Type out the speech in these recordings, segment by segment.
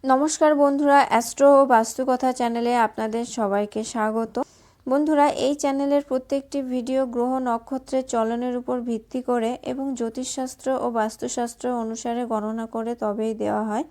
নমস্কার বন্ধুরা, অ্যাস্ট্রো ও বাস্তুকথা চ্যানেলে আপনাদের সবাইকে স্বাগত। বন্ধুরা, এই চ্যানেলের প্রত্যেকটি ভিডিও গ্রহ নক্ষত্রের চলনের উপর ভিত্তি করে এবং জ্যোতিষশাস্ত্র ও বাস্তুশাস্ত্র অনুসারে গণনা করে তবেই দেওয়া হয়,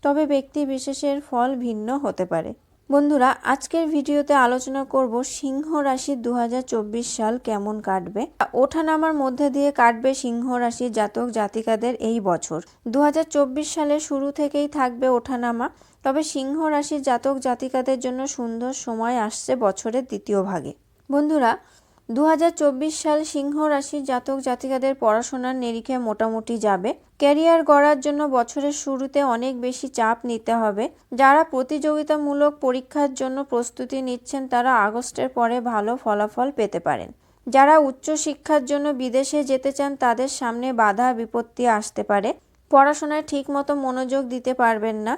তবে ব্যক্তি বিশেষের ফল ভিন্ন হতে পারে। বন্ধুরা, আজকের ভিডিওতে আলোচনা করব সিংহ রাশির 2024 সাল কেমন কাটবে। ওঠানামার মধ্যে দিয়ে কাটবে সিংহ রাশির জাতক জাতিকাদের এই বছর। 2024 সালের শুরু থেকেই থাকবে ওঠানামা, তবে সিংহ রাশির জাতক জাতিকাদের জন্য সুন্দর সময় আসছে বছরের দ্বিতীয় ভাগে। বন্ধুরা, 2024 সাল সিংহ রাশির জাতক জাতিকাদের পড়াশোনার নিরিখে মোটামুটি যাবে। ক্যারিয়ার গড়ার জন্য বছরের শুরুতে অনেক বেশি চাপ নিতে হবে। যারা প্রতিযোগিতামূলক পরীক্ষার জন্য প্রস্তুতি নিচ্ছেন তারা আগস্টের পরে ভালো ফলাফল পেতে পারেন। যারা উচ্চশিক্ষার জন্য বিদেশে যেতে চান তাদের সামনে বাধা বিপত্তি আসতে পারে। পড়াশোনায় ঠিকমতো মনোযোগ দিতে পারবেন না,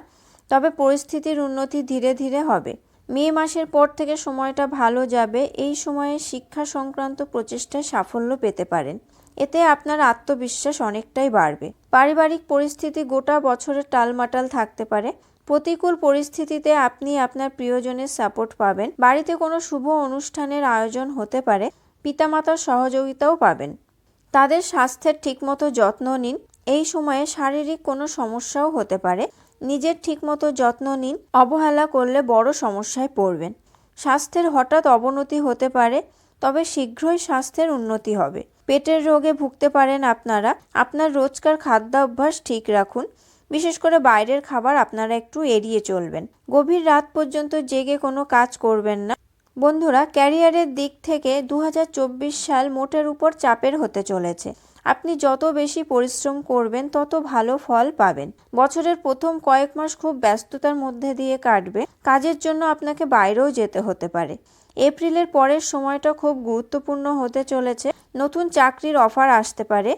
তবে পরিস্থিতির উন্নতি ধীরে ধীরে হবে। মে মাসের পর থেকে সময়টা ভালো যাবে। এই সময়ে শিক্ষা সংক্রান্ত প্রচেষ্টায় সাফল্য পেতে পারেন। এতে আপনার আত্মবিশ্বাস অনেকটাই বাড়বে। পারিবারিক পরিস্থিতি গোটা বছরের টালমাটাল থাকতে পারে। প্রতিকূল পরিস্থিতিতে আপনি আপনার প্রিয়জনের সাপোর্ট পাবেন। বাড়িতে কোনো শুভ অনুষ্ঠানের আয়োজন হতে পারে। পিতামাতার সহযোগিতাও পাবেন। তাদের স্বাস্থ্যের ঠিকমতো যত্ন নিন। এই সময়ে শারীরিক কোনো সমস্যাও হতে পারে। নিজের ঠিকমতো যত্ন নিন। অবহেলা করলে বড় সমস্যায় পড়বেন। স্বাস্থ্যের হঠাৎ অবনতি হতে পারে, তবে শীঘ্রই স্বাস্থ্যের উন্নতি হবে। পেটের রোগে ভুগতে পারেন আপনারা। আপনার রোজকার খাদ্যাভ্যাস ঠিক রাখুন। বিশেষ করে বাইরের খাবার আপনারা একটু এড়িয়ে চলবেন। গভীর রাত পর্যন্ত জেগে কোনো কাজ করবেন না। বন্ধুরা, ক্যারিয়ারের দিক থেকে 2024 সাল মোটের উপর চাপের হতে চলেছে। আপনি যত বেশি পরিশ্রম করবেন তত ভালো ফল পাবেন। বছরের প্রথম কয়েক মাস খুব ব্যস্ততার মধ্যে দিয়ে কাটবে। কাজের জন্য আপনাকে বাইরেও যেতে হতে পারে। এপ্রিলের পরের সময়টা খুব গুরুত্বপূর্ণ হতে চলেছে। নতুন চাকরির অফার আসতে পারে।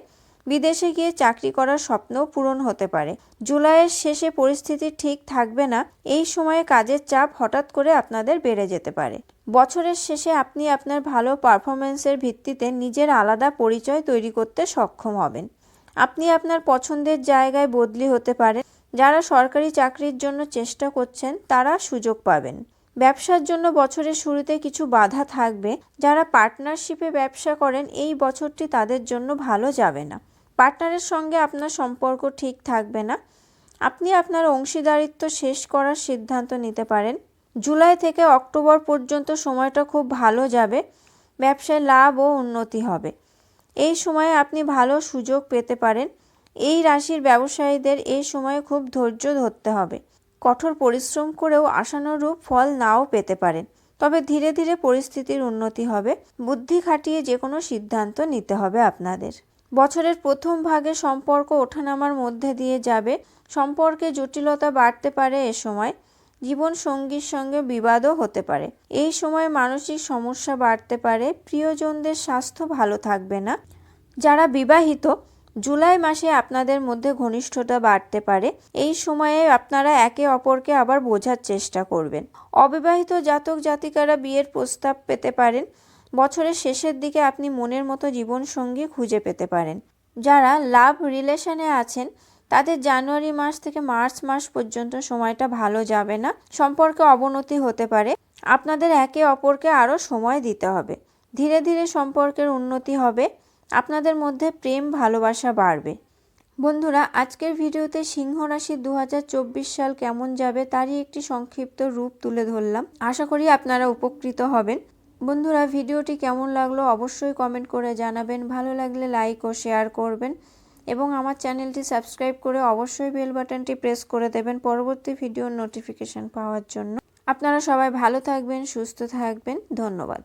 বিদেশে গিয়ে চাকরি করার স্বপ্নও পূরণ হতে পারে। জুলাইয়ের শেষে পরিস্থিতি ঠিক থাকবে না। এই সময়ে কাজের চাপ হঠাৎ করে আপনাদের বেড়ে যেতে পারে। বছরের শেষে আপনি আপনার ভালো পারফরমেন্সের ভিত্তিতে নিজের আলাদা পরিচয় তৈরি করতে সক্ষম হবেন। আপনি আপনার পছন্দের জায়গায় বদলি হতে পারেন। যারা সরকারি চাকরির জন্য চেষ্টা করছেন তারা সুযোগ পাবেন। ব্যবসার জন্য বছরের শুরুতে কিছু বাধা থাকবে। যারা পার্টনারশিপে ব্যবসা করেন এই বছরটি তাদের জন্য ভালো যাবে না। পার্টনারের সঙ্গে আপনার সম্পর্ক ঠিক থাকবে না। আপনি আপনার অংশীদারিত্ব শেষ করার সিদ্ধান্ত নিতে পারেন। জুলাই থেকে অক্টোবর পর্যন্ত সময়টা খুব ভালো যাবে। ব্যবসায় লাভ ও উন্নতি হবে। এই সময়ে আপনি ভালো সুযোগ পেতে পারেন। এই রাশির ব্যবসায়ীদের এই সময়ে খুব ধৈর্য ধরতে হবে। কঠোর পরিশ্রম করেও আশানুরূপ ফল নাও পেতে পারেন, তবে ধীরে ধীরে পরিস্থিতির উন্নতি হবে। বুদ্ধি খাটিয়ে যে কোনো সিদ্ধান্ত নিতে হবে আপনাদের। বছরের প্রথম ভাগে সম্পর্ক ওঠানামার মধ্যে দিয়ে যাবে। সম্পর্কে জটিলতা বাড়তে পারে। এ সময় জীবন সঙ্গীর সঙ্গে বিবাদও হতে পারে। এই সময় মানসিক সমস্যা বাড়তে পারে। প্রিয়জনদের স্বাস্থ্য ভালো থাকবে না। যারা বিবাহিত, জুলাই মাসে আপনাদের মধ্যে ঘনিষ্ঠতা বাড়তে পারে। এই সময়ে আপনারা একে অপরকে আবার বোঝার চেষ্টা করবেন। অবিবাহিত জাতক জাতিকারা বিয়ের প্রস্তাব পেতে পারেন। বছরের শেষের দিকে আপনি মনের মতো জীবনসঙ্গী খুঁজে পেতে পারেন। যারা লাভ রিলেশনে আছেন তাদের জানুয়ারি মাস থেকে মার্চ মাস পর্যন্ত সময়টা ভালো যাবে না। সম্পর্কে অবনতি হতে পারে। আপনাদের একে অপরকে আরও সময় দিতে হবে। ধীরে ধীরে সম্পর্কের উন্নতি হবে। আপনাদের মধ্যে প্রেম ভালোবাসা বাড়বে। বন্ধুরা, আজকের ভিডিওতে সিংহ রাশির 2024 সাল কেমন যাবে তারই একটি সংক্ষিপ্ত রূপ তুলে ধরলাম। আশা করি আপনারা উপকৃত হবেন। বন্ধুরা, ভিডিওটি কেমন লাগলো অবশ্যই কমেন্ট করে জানাবেন। ভালো লাগলে লাইক ও শেয়ার করবেন এবং আমার চ্যানেলটি সাবস্ক্রাইব করে অবশ্যই বেল বাটনটি প্রেস করে দেবেন পরবর্তী ভিডিওর নোটিফিকেশন পাওয়ার জন্য। আপনারা সবাই ভালো থাকবেন, সুস্থ থাকবেন। ধন্যবাদ।